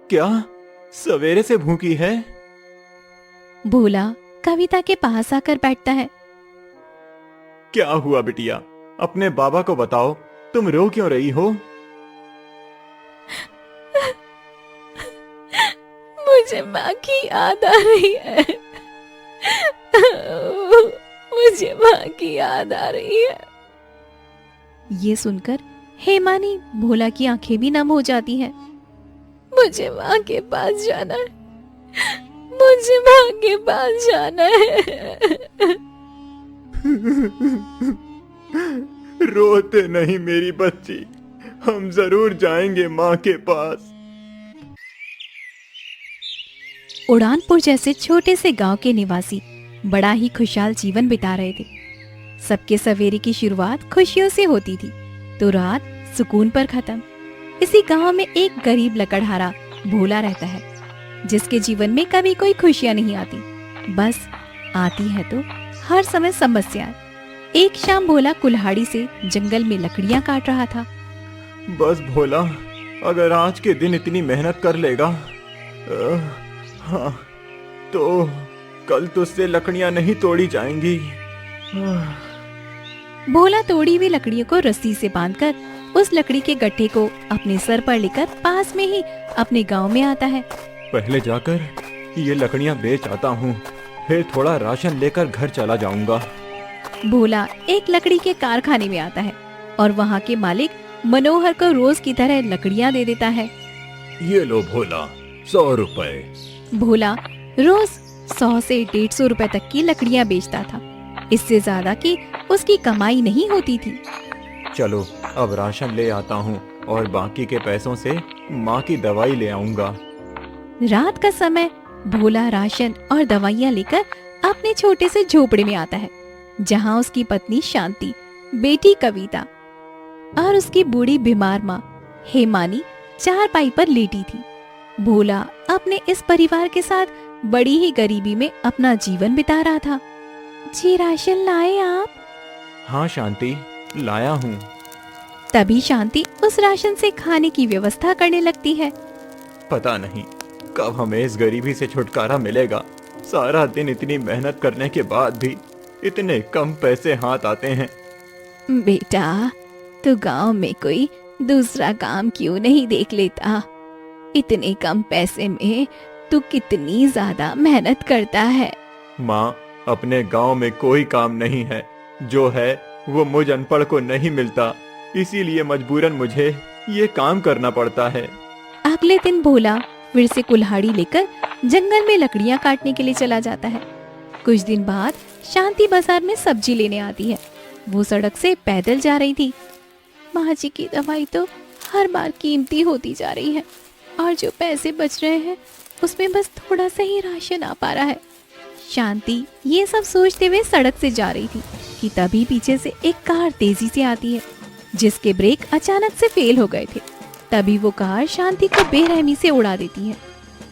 क्या सवेरे से भूखी है? भोला कविता के पास आकर बैठता है। क्या हुआ बिटिया? अपने बाबा को बताओ, तुम रो क्यों रही हो? मुझे माँ की याद आ रही है। मुझे माँ की याद आ रही है। ये सुनकर हेमानी भोला की आंखें भी नम हो जाती हैं। मुझे माँ के पास जाना है। मुझे माँ के पास जाना है। रोते नहीं मेरी बच्ची, हम जरूर जाएंगे माँ के पास। उड़ानपुर जैसे छोटे से गांव के निवासी बड़ा ही खुशहाल जीवन बिता रहे थे। सबके सवेरे की शुरुआत खुशियों से होती थी तो रात सुकून पर खत्म। इसी गांव में एक गरीब लकड़हारा भोला रहता है, जिसके जीवन में कभी कोई खुशियां नहीं आती, बस आती है तो हर समय समस्याएं। एक शाम भोला कुल्हाड़ी से जंगल में लकड़ियां काट रहा था। बस भोला, अगर आज के दिन इतनी मेहनत कर लेगा हाँ, तो कल तुझसे लकड़ियां नहीं तोड़ी जाएंगी। भोला तोड़ी हुई लकड़ियों को रस्सी से बांधकर उस लकड़ी के गट्ठे को अपने सर पर लेकर पास में ही अपने गांव में आता है। पहले जाकर ये लकड़ियां बेच आता हूँ, फिर थोड़ा राशन लेकर घर चला जाऊंगा। भोला एक लकड़ी के कारखाने में आता है और वहाँ के मालिक मनोहर को रोज की तरह लकड़ियाँ दे देता है। ये लो भोला, 100 रुपए। भोला रोज 100 से 150 रुपए तक की लकड़ियाँ बेचता था। इससे ज्यादा की उसकी कमाई नहीं होती थी। चलो अब राशन ले आता हूँ और बाकी के पैसों से माँ की दवाई ले आऊंगा। रात का समय भोला राशन और दवाइयाँ लेकर अपने छोटे से झोपड़े में आता है, जहाँ उसकी पत्नी शांति, बेटी कविता और उसकी बूढ़ी बीमार माँ हेमानी चारपाई पर लेटी थी। भोला अपने इस परिवार के साथ बड़ी ही गरीबी में अपना जीवन बिता रहा था। जी राशन लाए आप? हाँ शांति, लाया हूँ। तभी शांति उस राशन से खाने की व्यवस्था करने लगती है। पता नहीं कब हमें इस गरीबी से छुटकारा मिलेगा। सारा दिन इतनी मेहनत करने के बाद भी इतने कम पैसे हाथ आते हैं। बेटा, तू गांव में कोई दूसरा काम क्यों नहीं देख लेता? इतने कम पैसे में तू कितनी ज्यादा मेहनत करता है। माँ, अपने गांव में कोई काम नहीं है, जो है वो मुझ अनपढ़ को नहीं मिलता, इसीलिए मजबूरन मुझे ये काम करना पड़ता है। अगले दिन भोला फिर से कुल्हाड़ी लेकर जंगल में लकड़ियां काटने के लिए चला जाता है। कुछ दिन बाद शांति बाजार में सब्जी लेने आती है। वो सड़क से पैदल जा रही थी। माँ जी की दवाई तो हर बार कीमती होती जा रही है और जो पैसे बच रहे हैं उसमें बस थोड़ा सा ही राशन आ पा रहा है। शांति ये सब सोचते हुए सड़क से जा रही थी कि तभी पीछे से एक कार तेजी से आती है, जिसके ब्रेक अचानक से फेल हो गए थे। तभी वो कार शांति को बेरहमी से उड़ा देती है,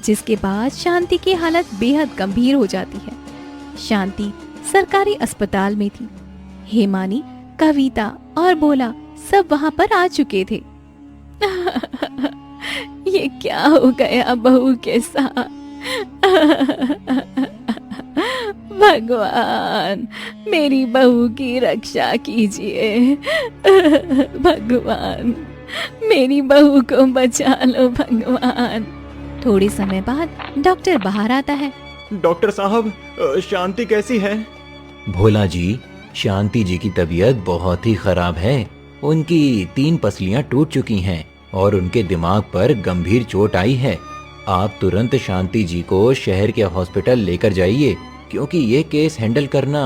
जिसके बाद शांति की हालत बेहद गंभीर हो जाती है। शांति सरकारी अस्पताल में थी। हेमानी, कविता और भोला सब वहां पर आ चुके थे। ये क्या हो गया बहू के साथ? भगवान, मेरी बहू की रक्षा कीजिए। भगवान, मेरी बहू को बचा लो भगवान। थोड़े समय बाद डॉक्टर बाहर आता है। डॉक्टर साहब, शांति कैसी है? भोला जी, शांति जी की तबीयत बहुत ही खराब है। उनकी 3 पसलियां टूट चुकी हैं और उनके दिमाग पर गंभीर चोट आई है। आप तुरंत शांति जी को शहर के हॉस्पिटल लेकर जाइए, क्योंकि ये केस हैंडल करना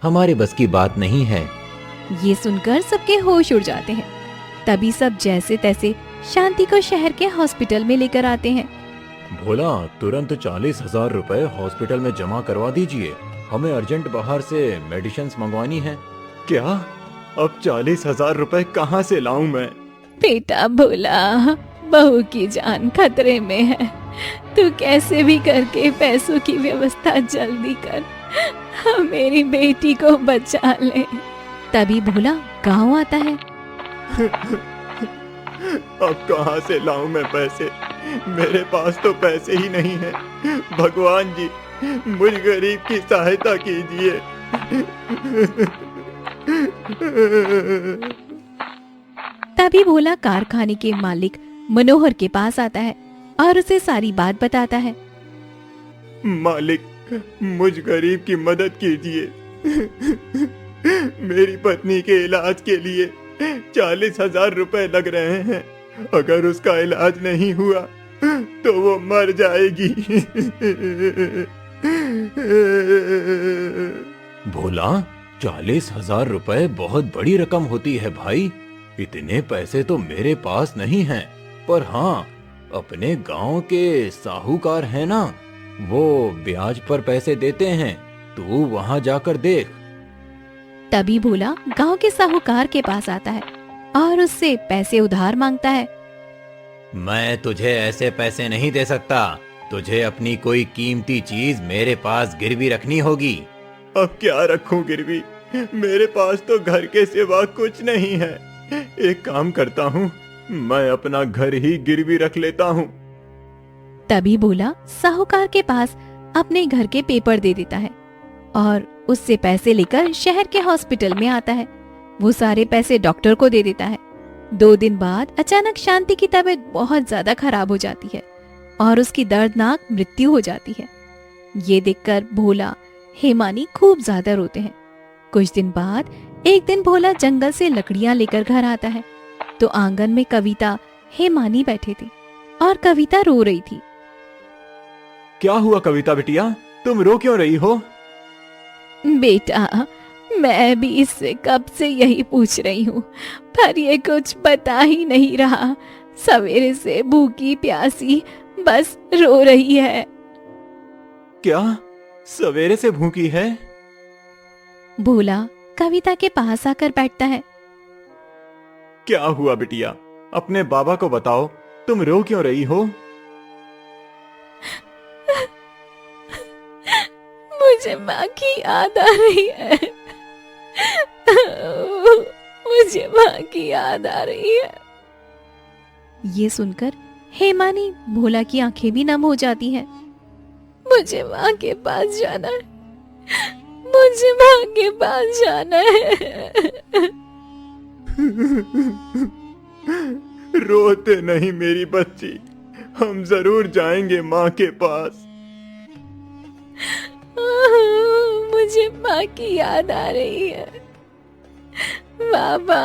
हमारे बस की बात नहीं है। ये सुनकर सबके होश उड़ जाते हैं। तभी सब जैसे तैसे शांति को शहर के हॉस्पिटल में लेकर आते हैं। भोला, तुरंत 40,000 रुपए हॉस्पिटल में जमा करवा दीजिए, हमें अर्जेंट बाहर से मेडिसिन मंगवानी है। क्या? अब 40,000 रुपए कहाँ से लाऊं मैं? बेटा भोला, बहू की जान खतरे में है। तू कैसे भी करके पैसों की व्यवस्था जल्दी कर, मेरी बेटी को बचा ले। तभी भोला गांव आता है। अब कहाँ से लाऊं मैं पैसे? मेरे पास तो पैसे ही नहीं हैं। भगवान जी, मुझ गरीब की सहायता कीजिए। तभी भोला कारखाने के मालिक मनोहर के पास आता है और उसे सारी बात बताता है। मालिक, मुझ गरीब की मदद कीजिए। मेरी पत्नी के इलाज के लिए 40,000 रुपए लग रहे हैं। अगर उसका इलाज नहीं हुआ तो वो मर जाएगी। भोला, 40,000 रुपए बहुत बड़ी रकम होती है भाई। इतने पैसे तो मेरे पास नहीं हैं, पर हाँ, अपने गांव के साहूकार हैं ना, वो ब्याज पर पैसे देते हैं। तू वहां जाकर देख। तभी भोला गांव के साहूकार के पास आता है और उससे पैसे उधार मांगता है। मैं तुझे ऐसे पैसे नहीं दे सकता। तुझे अपनी कोई कीमती चीज मेरे पास गिरवी रखनी होगी। अब क्या रखूं गिरवी? मेरे पास तो घर के सिवा कुछ नहीं है। एक काम करता हूँ, मैं अपना घर ही गिरवी रख लेता हूँ। तभी भोला साहूकार के पास अपने घर के पेपर दे देता है और उससे पैसे लेकर शहर के हॉस्पिटल में आता है। वो सारे पैसे डॉक्टर को दे देता है। 2 दिन बाद अचानक शांति की तबीयत बहुत ज्यादा खराब हो जाती है और उसकी दर्दनाक मृत्यु हो जाती है। ये देखकर भोला, हेमानी खूब ज्यादा रोते हैं। कुछ दिन बाद एक दिन भोला जंगल से लकड़ियां लेकर घर आता है तो आंगन में कविता, हेमानी बैठे थे और कविता रो रही थी। क्या हुआ कविता बिटिया, तुम रो क्यों रही हो? बेटा, मैं भी इससे कब से यही पूछ रही हूँ, पर ये कुछ बता ही नहीं रहा। सवेरे से भूखी प्यासी बस रो रही है। क्या सवेरे से भूखी है? भोला कविता के पास आकर बैठता है। क्या हुआ बिटिया, अपने बाबा को बताओ, तुम रो क्यों रही हो? मुझे माँ की याद आ रही है। मुझे माँ की याद आ रही है। ये सुनकर हेमानी, भोला की आंखें भी नम हो जाती हैं। मुझे माँ के पास जाना है। मुझे माँ के पास जाना है। रोते नहीं मेरी बच्ची, हम जरूर जाएंगे माँ के पास। मुझे माँ की याद आ रही है। बाबा,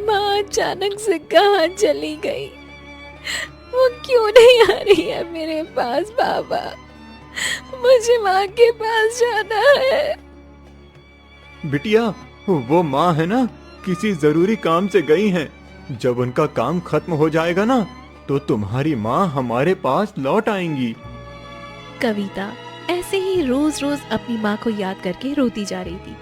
माँ अचानक से कहाँ चली गई? वो क्यों नहीं आ रही है मेरे पास? बाबा, मुझे माँ के पास जाना है। बिटिया, वो माँ है ना, किसी जरूरी काम से गई हैं। जब उनका काम खत्म हो जाएगा ना, तो तुम्हारी माँ हमारे पास लौट आएंगी। कविता ऐसे ही रोज रोज अपनी माँ को याद करके रोती जा रही थी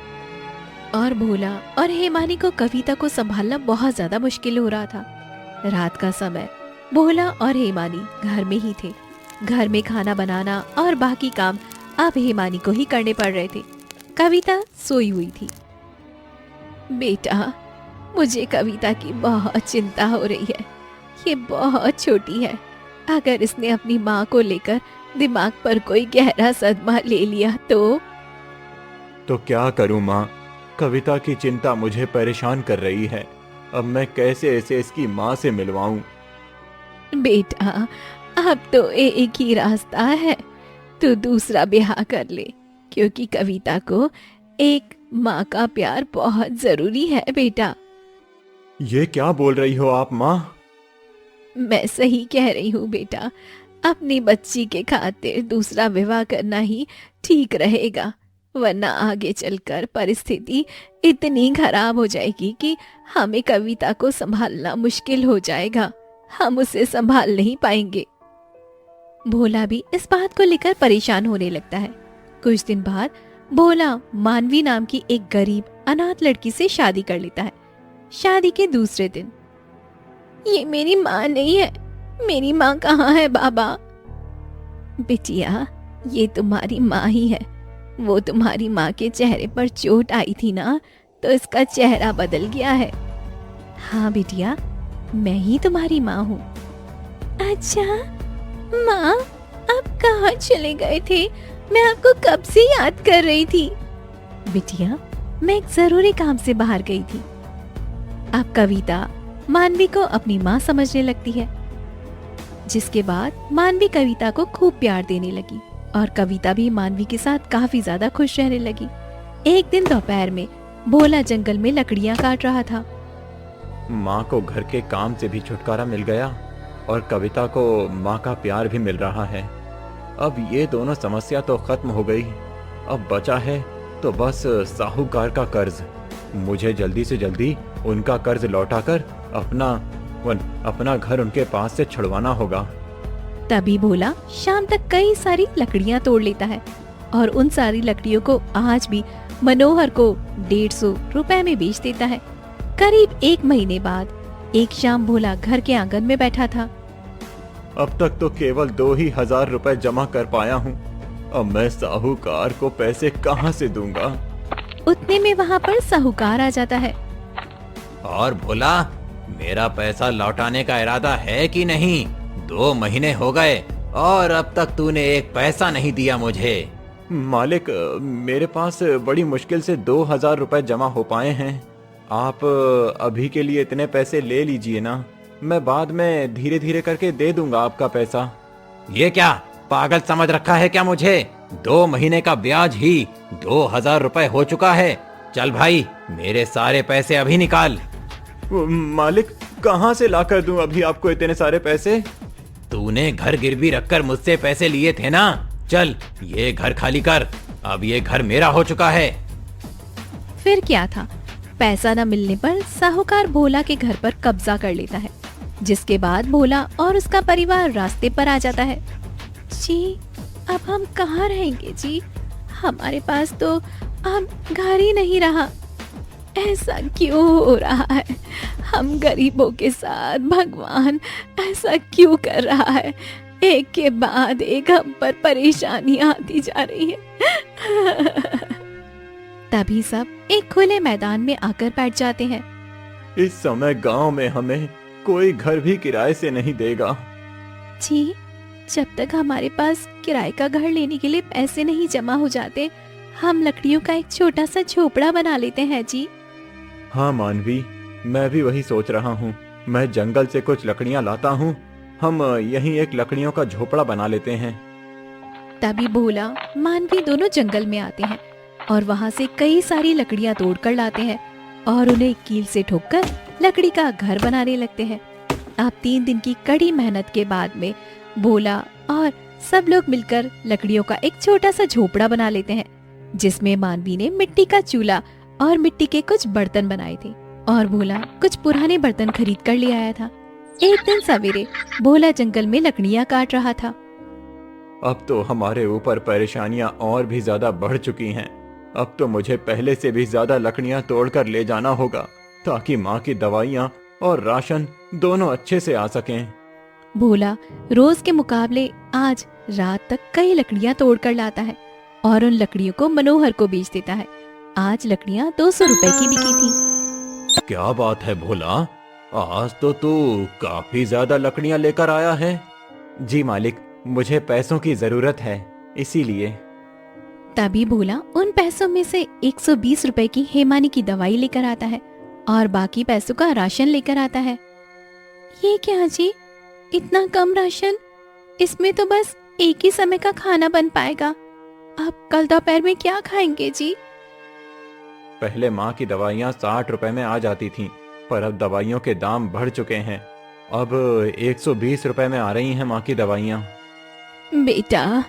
और भोला और हेमानी को कविता को संभालना बहुत ज्यादा मुश्किल हो रहा था। रात का समय भोला और हेमानी घर में ही थे। घर में खाना बनाना और बाकी काम अब हेमानी को ही करने पड़ रहे थे। कविता सोई हुई थी। बेटा, मुझे कविता की बहुत चिंता हो रही है। ये बहुत छोटी है। अगर इसने अपनी माँ को लेकर दिमाग पर कोई गहरा सदमा ले लिया तो क्या करूं माँ? कविता की चिंता मुझे परेशान कर रही है। अब मैं कैसे इसे इसकी माँ से मिलवाऊं? बेटा, अब तो एक ही रास्ता है। तू दूसरा ब्याह कर ले, क्योंकि कविता को एक माँ का प्यार बहुत जरूरी है बेटा। ये क्या बोल रही हो आप माँ? मैं सही कह रही हूँ बेटा। अपनी बच्ची के खातिर दूसरा विवाह करना ही ठीक रहेगा, वरना आगे चलकर परिस्थिति इतनी खराब हो जाएगी कि हमें कविता को संभालना मुश्किल हो जाएगा। हम उसे संभाल नहीं पाएंगे। भोला भी इस बात को लेकर परेशान होने लगता है। कुछ दिन बाद भोला मानवी नाम की एक गरीब अनाथ लड़की से शादी कर लेता है। शादी के दूसरे दिन, ये मेरी माँ नहीं है। मेरी माँ कहाँ है बाबा? बिटिया, ये तुम्हारी माँ ही है। वो तुम्हारी माँ के चेहरे पर चोट आई थी ना, तो इसका चेहरा बदल गया है। हाँ बिटिया, मैं ही तुम्हारी माँ हूँ। अच्छा माँ, आप कहाँ चले गए थे? मैं आपको कब से याद कर रही थी। बिटिया, मैं एक जरूरी काम से बाहर गई थी। अब कविता मानवी को अपनी माँ समझने लगती है, जिसके बाद मानवी कविता को खूब प्यार देने लगी और कविता भी मानवी के साथ काफी ज्यादा खुश रहने लगी। एक दिन दोपहर में भोला जंगल में लकड़ियां काट रहा था। माँ को घर के काम से भी छुटकारा मिल गया और कविता को माँ का प्यार भी मिल रहा है। अब ये दोनों समस्या तो खत्म हो गई। अब बचा है तो बस साहूकार का कर्ज। मुझे जल्दी से जल्दी उनका कर्ज लौटाकर अपना घर उनके पास से छुड़वाना होगा। तभी भोला शाम तक कई सारी लकड़ियां तोड़ लेता है और उन सारी लकड़ियों को आज भी मनोहर को 150 रुपए में बेच देता है। करीब 1 महीने बाद एक शाम भोला घर के आंगन में बैठा था। अब तक तो केवल 2,000 रुपए जमा कर पाया हूँ। अब मैं साहूकार को पैसे कहाँ से दूंगा? उतने में वहाँ पर साहूकार आ जाता है। और भोला, मेरा पैसा लौटाने का इरादा है कि नहीं? 2 महीने हो गए और अब तक तूने एक पैसा नहीं दिया मुझे। मालिक, मेरे पास बड़ी मुश्किल से 2,000 रुपए जमा हो पाए हैं। आप अभी के लिए इतने पैसे ले लीजिए ना, मैं बाद में धीरे धीरे करके दे दूंगा आपका पैसा। ये क्या पागल समझ रखा है क्या मुझे? 2 महीने का ब्याज ही 2,000 रुपए हो चुका है। चल भाई, मेरे सारे पैसे अभी निकाल। मालिक, कहाँ से ला कर दूं अभी आपको इतने सारे पैसे? तूने घर गिरवी रखकर मुझसे पैसे लिए थे ना? चल ये घर खाली कर, अब ये घर मेरा हो चुका है। फिर क्या था, पैसा न मिलने पर साहूकार भोला के घर पर कब्जा कर लेता है, जिसके बाद भोला और उसका परिवार रास्ते पर आ जाता है। जी, अब हम कहाँ रहेंगे जी? हमारे पास तो अब घर ही नहीं रहा। ऐसा क्यों हो रहा है? हम गरीबों के साथ भगवान ऐसा क्यों कर रहा है? एक के बाद एक हम पर परेशानियां आती जा रही है। तभी सब एक खुले मैदान में आकर बैठ जाते हैं। इस समय गांव में हमें कोई घर भी किराए से नहीं देगा। जी, जब तक हमारे पास किराए का घर लेने के लिए पैसे नहीं जमा हो जाते, हम लकड़ियों का एक छोटा सा झोपड़ा बना लेते हैं जी। हाँ मानवी, मैं भी वही सोच रहा हूँ। मैं जंगल से कुछ लकड़ियाँ लाता हूँ, हम यहीं एक लकड़ियों का झोपड़ा बना लेते हैं। तभी भोला मानवी दोनों जंगल में आते हैं और वहाँ से कई सारी लकड़ियाँ तोड़ कर लाते हैं और उन्हें कील से ठोककर लकड़ी का घर बनाने लगते हैं। अब 3 दिन की कड़ी मेहनत के बाद में भोला और सब लोग मिलकर लकड़ियों का एक छोटा सा झोपड़ा बना लेते हैं, जिसमें मानवी ने मिट्टी का चूल्हा और मिट्टी के कुछ बर्तन बनाए थे और भोला कुछ पुराने बर्तन खरीद कर ले आया था। एक दिन सवेरे भोला जंगल में लकड़ियाँ काट रहा था। अब तो हमारे ऊपर परेशानियां और भी ज्यादा बढ़ चुकी हैं। अब तो मुझे पहले से भी ज्यादा लकड़ियां तोड़कर ले जाना होगा ताकि माँ की दवाइयाँ और राशन दोनों अच्छे से आ सकें। भोला रोज के मुकाबले आज रात तक कई लकड़ियाँ तोड़ कर लाता है और उन लकड़ियों को मनोहर को बेच देता है। आज लकड़ियाँ 200 रुपए की बिकी थी। क्या बात है भोला, आज तो तू काफी ज्यादा लकड़ियां लेकर आया है। जी मालिक, मुझे पैसों की जरूरत है, इसीलिए। तभी भोला उन पैसों में से 120 रुपए की हेमानी की दवाई लेकर आता है और बाकी पैसों का राशन लेकर आता है। ये क्या जी, इतना कम राशन? इसमें तो बस एक ही समय का खाना बन पाएगा। अब कल दोपहर में क्या खाएंगे जी? पहले माँ की दवाइयाँ 60 रुपए में आ जाती थीं, पर अब दवाइयों के दाम बढ़ चुके हैं। अब 120 रुपए में आ रही हैं माँ की दवाइयाँ। बेटा,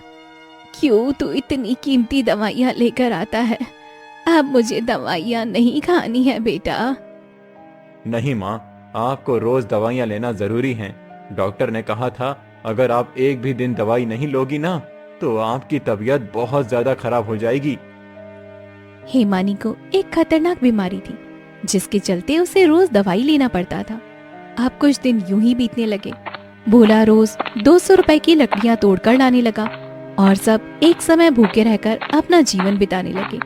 क्यों तू इतनी कीमती दवाइयाँ लेकर आता है? अब मुझे दवाइयाँ नहीं खानी है बेटा। नहीं माँ, आपको रोज दवाइयाँ लेना जरूरी हैं। डॉक्टर ने कहा था अगर आप एक भी दिन दवाई नहीं लोगी ना तो आपकी तबीयत बहुत ज्यादा खराब हो जाएगी। हेमानी को एक खतरनाक बीमारी थी, जिसके चलते उसे रोज दवाई लेना पड़ता था। अब कुछ दिन यूं ही बीतने लगे। भोला रोज 200 रुपए की लकड़ियां तोड़कर लाने लगा और सब एक समय भूखे रहकर अपना जीवन बिताने लगे।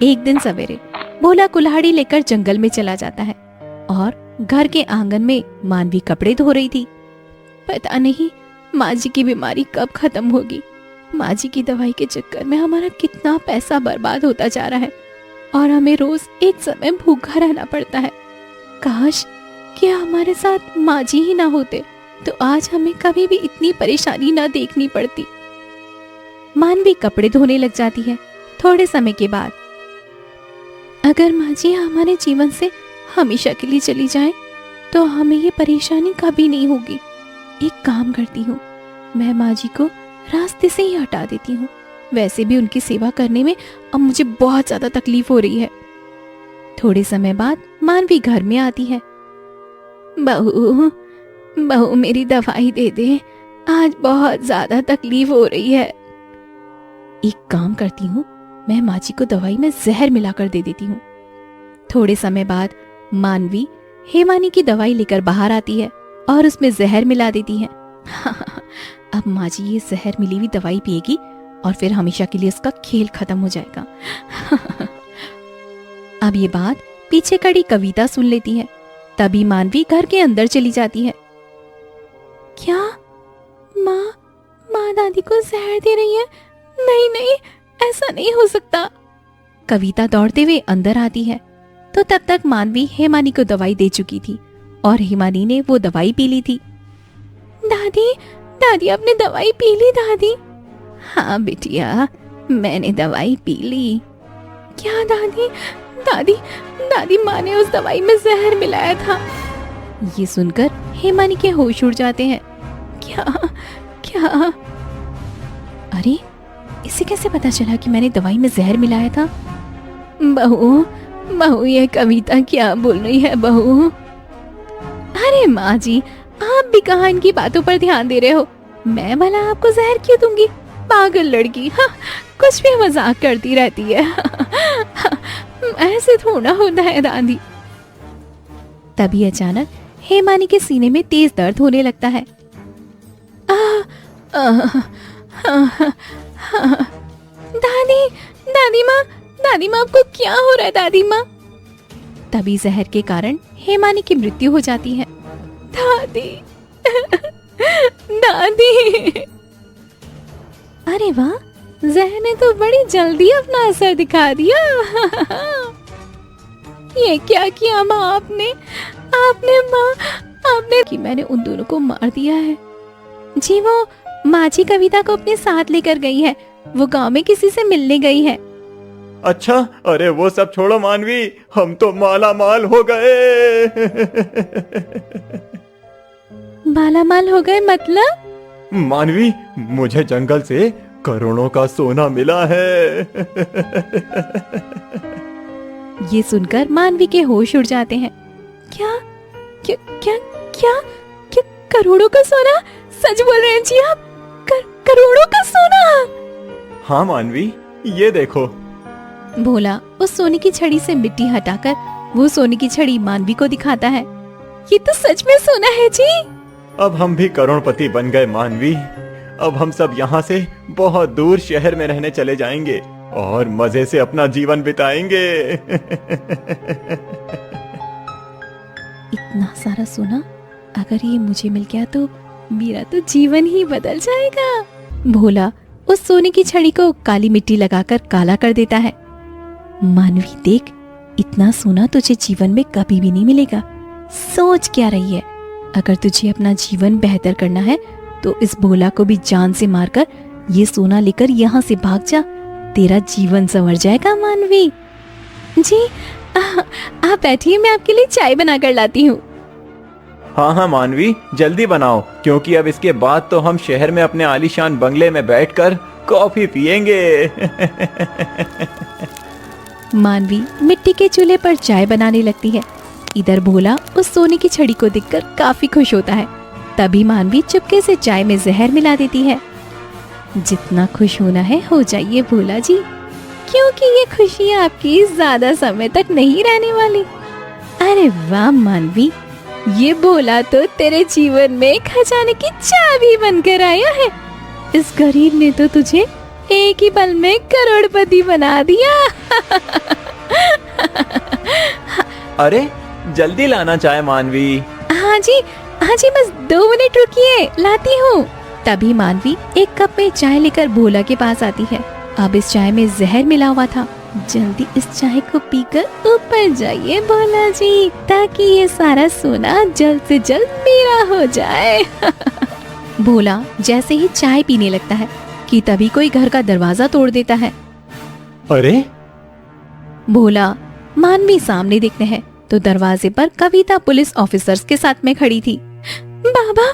एक दिन सवेरे भोला कुल्हाड़ी लेकर जंगल में चला जाता है और घर के आंगन में मानवी कपड़े धो रही थी। पता नहीं माँ जी की बीमारी कब खत्म होगी। माँ जी की दवाई के चक्कर में हमारा कितना पैसा बर्बाद होता जा रहा है और हमें रोज एक समय भूखा रहना पड़ता है। काश कि हमारे साथ माँ जी ही ना होते तो आज हमें कभी भी इतनी परेशानी ना देखनी पड़ती। मानवी कपड़े धोने लग जाती है। थोड़े समय के बाद, अगर माँ जी हमारे जीवन से हमेशा के लिए चली जाए तो हमें ये परेशानी कभी नहीं होगी। एक काम करती हूँ, मैं माँ जी को रास्ते से ही हटा देती हूँ। वैसे भी उनकी सेवा करने में अब मुझे बहुत ज्यादा तकलीफ हो रही है। थोड़े समय बाद मानवी घर में आती है। बहू, बहू मेरी दवाई दे दे, आज बहुत ज्यादा तकलीफ हो रही है। एक काम करती हूँ, मैं माँ जी को दवाई में जहर मिलाकर दे देती हूँ। थोड़े समय बाद मानवी हेमानी की दवाई लेकर बाहर आती है और उसमें जहर मिला देती है। अब माँ जी ये जहर मिली हुई दवाई पिएगी और फिर हमेशा के लिए उसका खेल खत्म हो जाएगा। अब ये बात पीछे खड़ी कविता सुन लेती है। तभी मानवी घर के अंदर चली जाती है। क्या माँ दादी को जहर दे रही है? नहीं नहीं, ऐसा नहीं हो सकता। कविता दौड़ते हुए अंदर आती है तो तब तक मानवी हेमानी को दवाई दे चुकी थी और हेमानी ने वो दवाई पी ली थी। दादी, दादी आपने दवाई पी ली दादी? हाँ बिटिया, मैंने दवाई पी ली। क्या दादी? दादी, दादी माँ ने उस दवाई में जहर मिलाया था। ये सुनकर हेमानी के होश उड़ जाते हैं। क्या क्या? अरे, इसे कैसे पता चला कि मैंने दवाई में जहर मिलाया था? बहू, बहू ये कविता क्या बोल रही है बहू? अरे माँ जी, आप भी कहाँ इनकी बातों पर ध्यान दे रहे हो? मैं भला आपको जहर क्यों दूंगी? पागल लड़की, हाँ, कुछ भी मजाक करती रहती है। ऐसे थोड़ा होता है दादी। तभी अचानक हेमानी के सीने में तेज दर्द होने लगता है। दादी, दादी माँ आपको क्या हो रहा है दादी माँ? तभी जहर के कारण हेमानी की मृत्यु हो जाती है। दादी, दादी। अरे वाह, जहर ने तो बड़ी जल्दी अपना असर दिखा दिया। ये क्या किया माँ आपने? आपने कि मैंने उन दोनों को मार दिया है। जी, वो माँ जी कविता को अपने साथ लेकर गई है। वो गांव में किसी से मिलने गई है। अच्छा, अरे वो सब छोड़ो मानवी, हम तो माला माल हो गए। माला माल हो गए मतलब? मानवी, मुझे जंगल से करोड़ों का सोना मिला है। ये सुनकर मानवी के होश उड़ जाते हैं। क्या क्या क्या क्या, क्या करोड़ों का सोना? सच बोल रहे हैं जी आप? करोड़ों का सोना? हाँ मानवी, ये देखो। भोला उस सोने की छड़ी से मिट्टी हटाकर वो सोने की छड़ी मानवी को दिखाता है। ये तो सच में सोना है जी। अब हम भी करोड़पति बन गए मानवी। अब हम सब यहाँ से बहुत दूर शहर में रहने चले जाएंगे और मजे से अपना जीवन बिताएंगे। इतना सारा सोना अगर ये मुझे मिल गया तो मेरा तो जीवन ही बदल जाएगा। भोला उस सोने की छड़ी को काली मिट्टी लगाकर काला कर देता है। मानवी देख, इतना सोना तुझे जीवन में कभी भी नहीं मिलेगा। सोच क्या रही है? अगर तुझे अपना जीवन बेहतर करना है तो इस भोला को भी जान से मारकर ये सोना लेकर यहाँ से भाग जा। तेरा जीवन संवर जाएगा मानवी। जी, आप बैठिए, मैं आपके लिए चाय बना कर लाती हूँ। हाँ हाँ मानवी, जल्दी बनाओ, क्योंकि अब इसके बाद तो हम शहर में अपने आलीशान बंगले में बैठकर कॉफी पियेंगे। मानवी मिट्टी के चूल्हे पर चाय बनाने लगती है। इधर भोला उस सोने की छड़ी को देखकर काफी खुश होता है। तभी मानवी चुपके से चाय में जहर मिला देती है। जितना खुश होना है हो जाइए भोला जी, क्योंकि ये खुशी आपकी ज्यादा समय तक नहीं रहने वाली। अरे वाह मानवी, ये भोला तो तेरे जीवन में खजाने की चाबी बनकर आया है। इस गरीब ने तो तुझे एक ही पल में करोड़पति बना दिया। अरे जल्दी लाना चाय मानवी। हाँ जी, हाँ जी, बस 2 मिनट रुकिए, लाती हूँ। तभी मानवी एक कप में चाय लेकर भोला के पास आती है। अब इस चाय में जहर मिला हुआ था। जल्दी इस चाय को पीकर ऊपर जाइए भोला जी, ताकि ये सारा सोना जल्द से जल्द मेरा हो जाए। भोला जैसे ही चाय पीने लगता है कि तभी कोई घर का दरवाजा तोड़ देता है। अरे भोला मानवी सामने देखते हैं तो दरवाजे पर कविता पुलिस ऑफिसर्स के साथ में खड़ी थी। बाबा,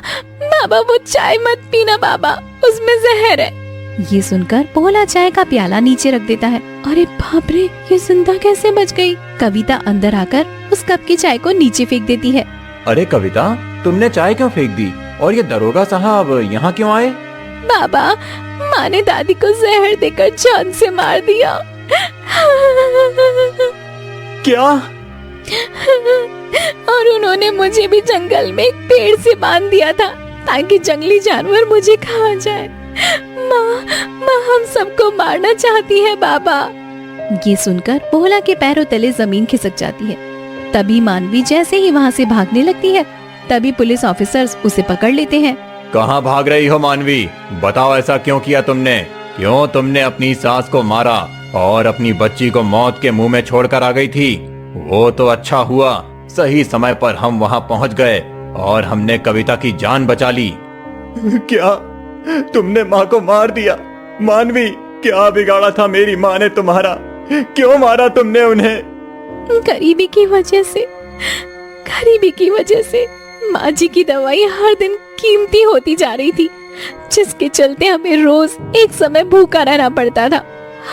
बाबा वो चाय मत पीना बाबा, उसमें जहर है। ये सुनकर भोला चाय का प्याला नीचे रख देता है। अरे बाप रे, ये जिंदा कैसे बच गई? कविता अंदर आकर उस कप की चाय को नीचे फेंक देती है। अरे कविता, तुमने चाय क्यों फेंक दी? और ये दरोगा साहब यहाँ क्यों आए? बाबा, माँ ने दादी को जहर देकर जान से मार दिया। क्या? और उन्होंने मुझे भी जंगल में एक पेड़ से बांध दिया था ताकि जंगली जानवर मुझे खा जाए। माँ हम सबको मारना चाहती है बाबा। ये सुनकर भोला के पैरों तले जमीन खिसक जाती है। तभी मानवी जैसे ही वहाँ से भागने लगती है, तभी पुलिस ऑफिसर्स उसे पकड़ लेते हैं। कहाँ भाग रही हो मानवी? बताओ, ऐसा क्यों किया तुमने? क्यों तुमने अपनी सास को मारा और अपनी बच्ची को मौत के मुंह में छोड़कर आ गई थी? वो तो अच्छा हुआ, सही समय पर हम वहाँ पहुँच गए और हमने कविता की जान बचा ली। क्या तुमने माँ को मार दिया? मानवी, क्या बिगाड़ा था मेरी माँ ने तुम्हारा? क्यों मारा तुमने उन्हें? गरीबी की वजह से माँ जी की दवाई हर दिन कीमती होती जा रही थी, जिसके चलते हमें रोज एक समय भूखा रहना पड़ता था।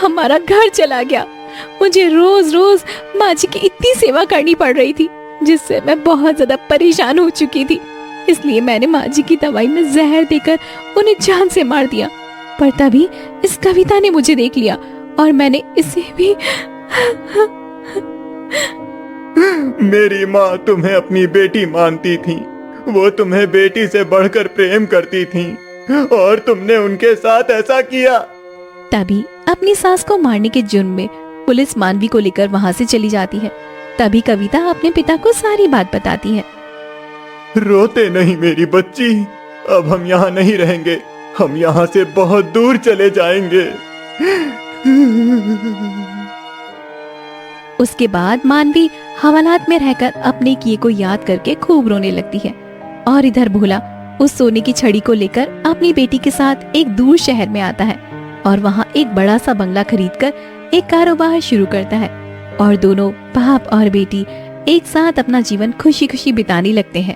हमारा घर चला गया। मुझे रोज रोज माँ जी की इतनी सेवा करनी पड़ रही थी, जिससे मैं बहुत ज्यादा परेशान हो चुकी थी। इसलिए मैंने माँ जी की दवाई में जहर देकर उन्हें जान से मार दिया। पर तभी इस कविता ने मुझे देख लिया और मैंने इसे भी। मेरी माँ तुम्हें अपनी बेटी मानती थी, वो तुम्हें बेटी से बढ़कर प्रेम करती थी और तुमने उनके साथ ऐसा किया। तभी अपनी सास को मारने के जुर्म में पुलिस मानवी को लेकर वहाँ से चली जाती है। तभी कविता अपने पिता को सारी बात बताती है। रोते नहीं मेरी बच्ची, अब हम यहाँ नहीं रहेंगे, हम यहाँ से बहुत दूर चले जाएंगे। उसके बाद मानवी हवालात में रहकर अपने किए को याद करके खूब रोने लगती है। और इधर भोला उस सोने की छड़ी को लेकर अपनी बेटी के साथ एक दूर शहर में आता है और वहाँ एक बड़ा सा बंगला खरीदकर एक कारोबार शुरू करता है। और दोनों बाप और बेटी एक साथ अपना जीवन खुशी खुशी बिताने लगते हैं।